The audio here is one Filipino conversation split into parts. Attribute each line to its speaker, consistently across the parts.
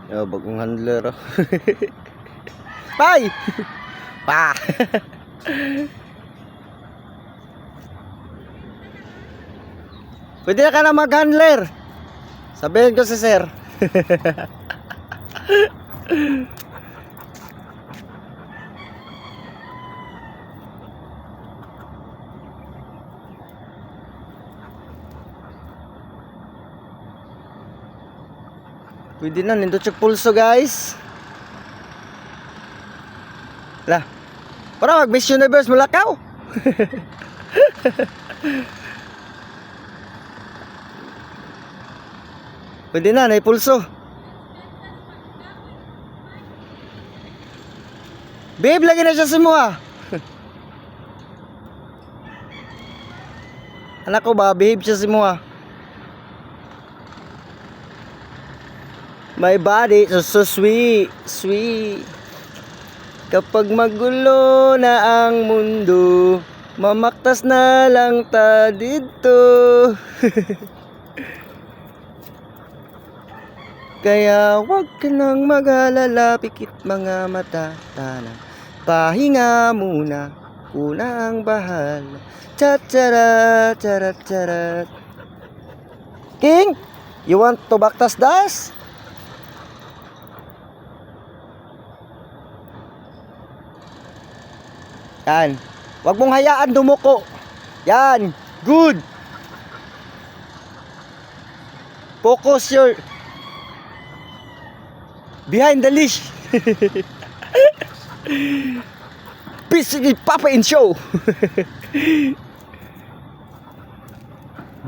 Speaker 1: Yo, bagong handler. Bye! Pa! Pwede na ka na mag-handler. Sabihin ko si sir. Pwede na, nindot yung pulso guys. Lah, para mag Miss Universe Mulakaw. Pwede na, naipulso. Babe, lagi na siya sa mua. Anak ko ba, behave siya sa mua. My body so sweet, sweet. Kapag magulo na ang mundo, mamaktas na lang ta dito. Kaya wag ka nang mag-alala, pikit mga mata, tanang pahinga muna, una ang bahala. Cha-charat, charat, charat. King, you want to baktas das? Yan. Wag mong hayaan dumuko. Yan. Good. Focus your behind the leash. Peace with Papa in show.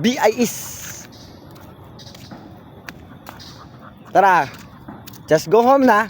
Speaker 1: BIS. Tara. Just go home na.